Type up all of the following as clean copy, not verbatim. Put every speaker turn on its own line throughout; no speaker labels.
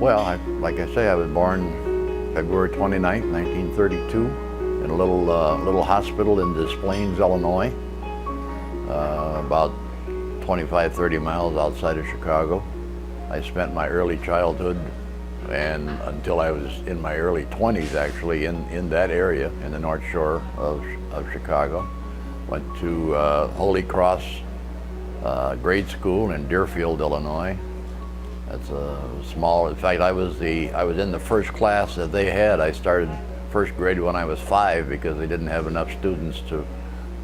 Well, like I say, I was born February 29th, 1932, in a little hospital in Des Plaines, Illinois, about 25, 30 miles outside of Chicago. I spent my early childhood and until I was in my early 20s actually in that area, in the North Shore of Chicago. Went to Holy Cross grade school in Deerfield, Illinois. That's a small, in fact, I was in the first class that they had. I started first grade when I was 5 because they didn't have enough students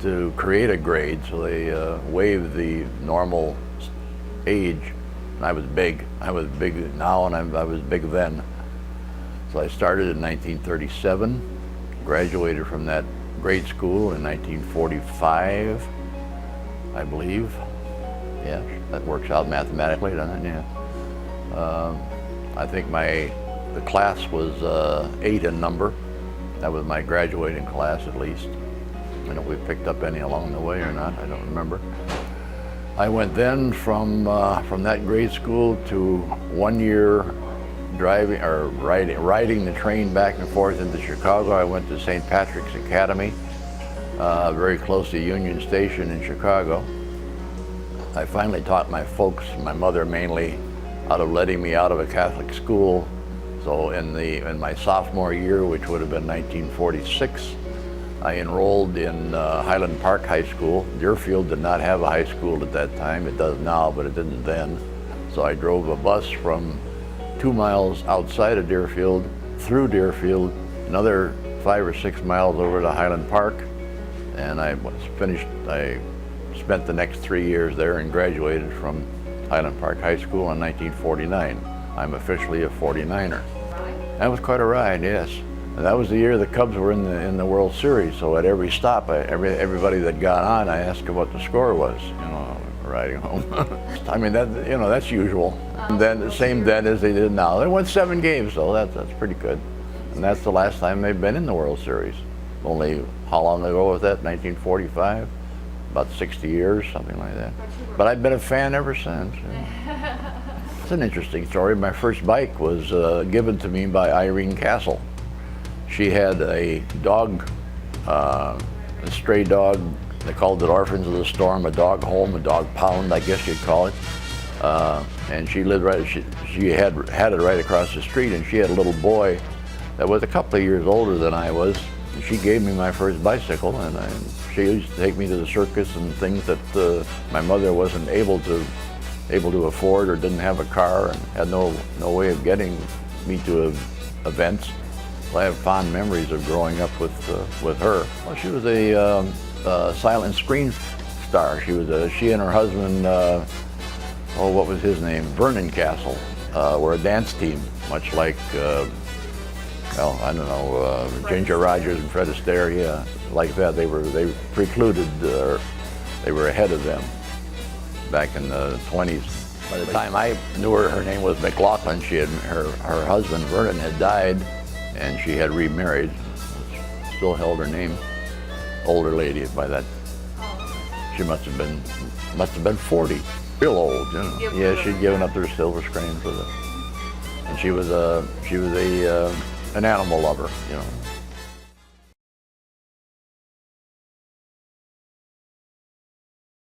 to create a grade, so they waived the normal age. And I was big. I was big now, and I was big then. So I started in 1937, graduated from that grade school in 1945, I believe. Yeah, that works out mathematically, doesn't it? Yeah. I think the class was 8 in number. That was my graduating class, at least. I don't know if we picked up any along the way or not, I don't remember. I went then from that grade school to 1 year driving or riding the train back and forth into Chicago. I went to St. Patrick's Academy, very close to Union Station in Chicago. I finally taught my folks, my mother mainly, out of letting me out of a Catholic school. So in my sophomore year, which would have been 1946, I enrolled in Highland Park High School. Deerfield did not have a high school at that time. It does now, but it didn't then. So I drove a bus from 2 miles outside of Deerfield, through Deerfield, another 5 or 6 miles over to Highland Park, and I spent the next 3 years there and graduated from Highland Park High School in 1949. I'm officially a 49er. That was quite a ride, yes. And that was the year the Cubs were in the World Series, so at every stop, everybody that got on, I asked them what the score was, riding home. I mean, that's usual. And then the same then as they did now. They won 7 games, so that's pretty good. And that's the last time they've been in the World Series. Only, how long ago was that, 1945? About 60 years, something like that. But I've been a fan ever since. It's an interesting story. My first bike was given to me by Irene Castle. She had a dog, a stray dog. They called it Orphans of the Storm, a dog home, a dog pound, I guess you'd call it. And she lived right, she had it right across the street, and she had a little boy that was a couple of years older than I was. And she gave me my first bicycle, and she used to take me to the circus and things that my mother wasn't able to afford or didn't have a car and had no way of getting me to events. I have fond memories of growing up with her. Well, she was a silent screen star. She and her husband, what was his name? Vernon Castle, were a dance team, much like, I don't know, Ginger Rogers and Fred Astaire, yeah, like that. They precluded, they were ahead of them back in the 20s. By the time I knew her name was McLaughlin. Her husband Vernon had died, and she had remarried, still held her name. Older lady by that. She must have been 40, real old, Yeah, she'd given up her silver screen for the, and she was an animal lover,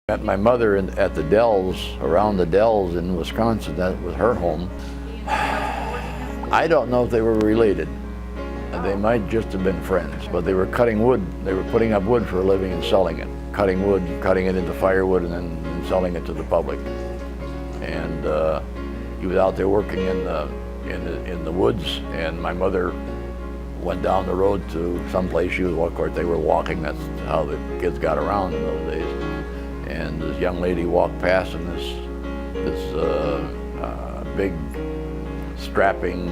Met my mother at the Dells, around the Dells in Wisconsin. That was her home. I don't know if they were related. They might just have been friends, but they were cutting wood. They were putting up wood for a living and selling it. Cutting wood, cutting it into firewood, and then selling it to the public. And he was out there working in the woods, and my mother went down the road to someplace. Of course, they were walking. That's how the kids got around in those days. And this young lady walked past, and this big, strapping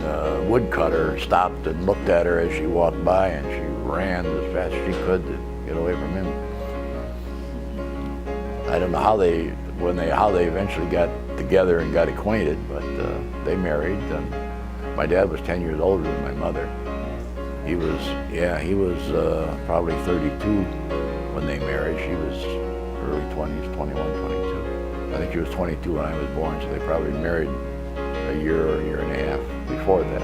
woodcutter stopped and looked at her as she walked by, and she ran as fast as she could to get away from him. I don't know how they eventually got together and got acquainted, but they married. My dad was 10 years older than my mother. He was probably 32 when they married. She was early 20s, 21, 22. I think she was 22 when I was born, so they probably married a year or a year and a half before that.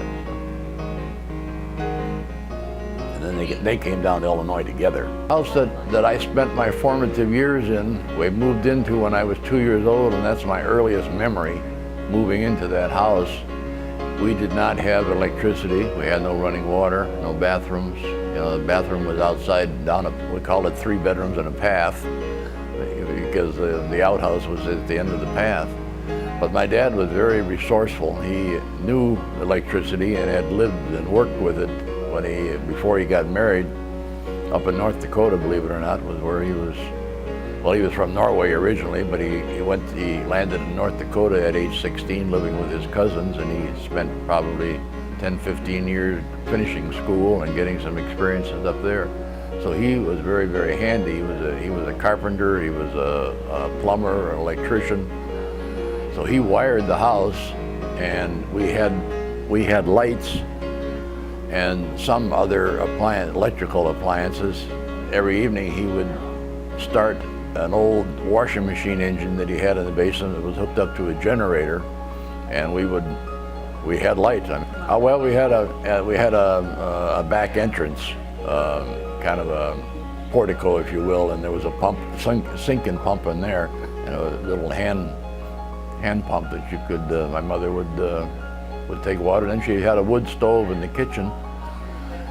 And then they came down to Illinois together. The house that I spent my formative years in, we moved into when I was 2 years old, and that's my earliest memory, moving into that house. We did not have electricity. We had no running water, no bathrooms. You know, the bathroom was outside, we called it 3 bedrooms and a path, because the outhouse was at the end of the path. But my dad was very resourceful. He knew electricity and had lived and worked with it before he got married. Up in North Dakota, believe it or not, was where he was. Well, he was from Norway originally, but he landed in North Dakota at age 16, living with his cousins, and he spent probably 10, 15 years finishing school and getting some experiences up there. So he was very, very handy. He was a carpenter, he was a plumber, an electrician. So he wired the house, and we had lights and some other electrical appliances. Every evening he would start an old washing machine engine that he had in the basement that was hooked up to a generator, and we had lights. Well, we had a back entrance, kind of a portico, if you will, and there was a pump, sink and pump in there, and a little hand pump that you could. My mother would take water. Then she had a wood stove in the kitchen,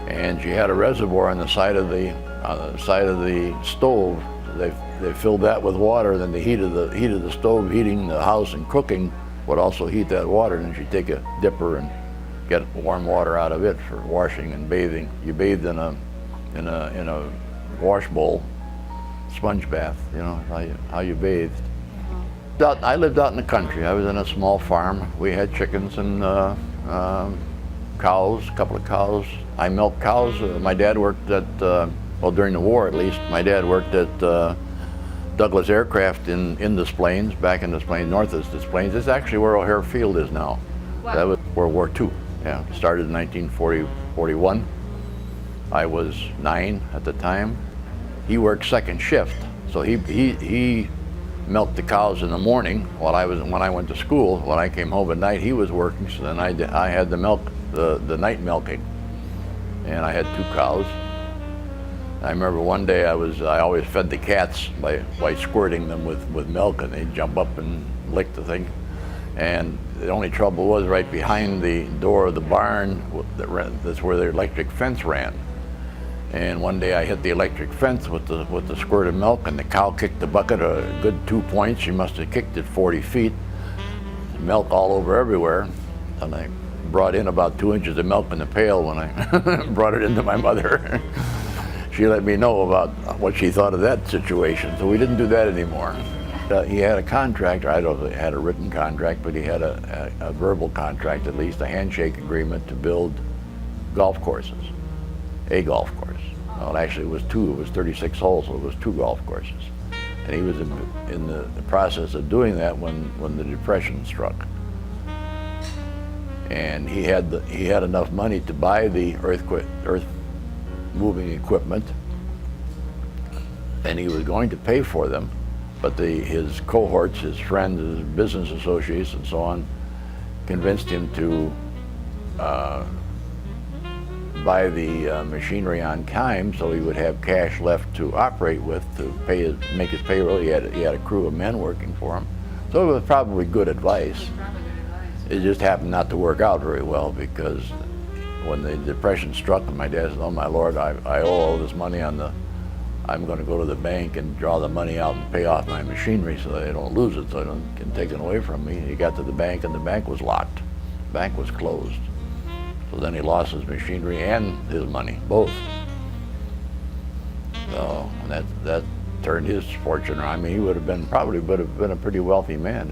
and she had a reservoir on the side of the stove. They filled that with water. Then the heat of the stove heating the house and cooking would also heat that water. And then she'd take a dipper and get warm water out of it for washing and bathing. You bathed in a wash bowl, sponge bath. You know how you bathed. I lived out in the country. I was in a small farm. We had chickens and cows, a couple of cows. I milked cows. My dad worked at, well, during the war at least, my dad worked at Douglas Aircraft in Des Plaines, back in Des Plaines, north of Des Plaines. It's actually where O'Hare Field is now. Wow. That was World War II. Yeah, started in 1941. I was 9 at the time. He worked second shift, so he milked the cows in the morning when I went to school. When I came home at night, he was working, so then I had the night milking, and I had 2 cows. I remember one day I always fed the cats by squirting them with milk, and they'd jump up and lick the thing. And the only trouble was right behind the door of the barn, that's where the electric fence ran. And one day I hit the electric fence with the squirt of milk, and the cow kicked the bucket a good 2 points. She must have kicked it 40 feet. Milk all over everywhere. And I brought in about 2 inches of milk in the pail when I brought it into my mother. She let me know about what she thought of that situation, so we didn't do that anymore. He had a contract, or I don't know if he had a written contract, but he had a verbal contract, at least a handshake agreement, to build golf courses, a golf course. Well, actually it was 2, it was 36 holes, so it was 2 golf courses. And he was in the process of doing that when the Depression struck. And he had enough money to buy the earth moving equipment, and he was going to pay for them, but his cohorts, his friends, his business associates and so on, convinced him to buy the machinery on time, so he would have cash left to operate with to make his payroll. He had a crew of men working for him, so it was probably good advice. It just happened not to work out very well, because when the Depression struck, and my dad said, "Oh my Lord, I owe all this money I'm going to go to the bank and draw the money out and pay off my machinery so that they don't lose it, so they don't get taken away from me." He got to the bank, and the bank was locked. The bank was closed. So then he lost his machinery and his money, both. So that turned his fortune around. I mean, he probably would have been a pretty wealthy man.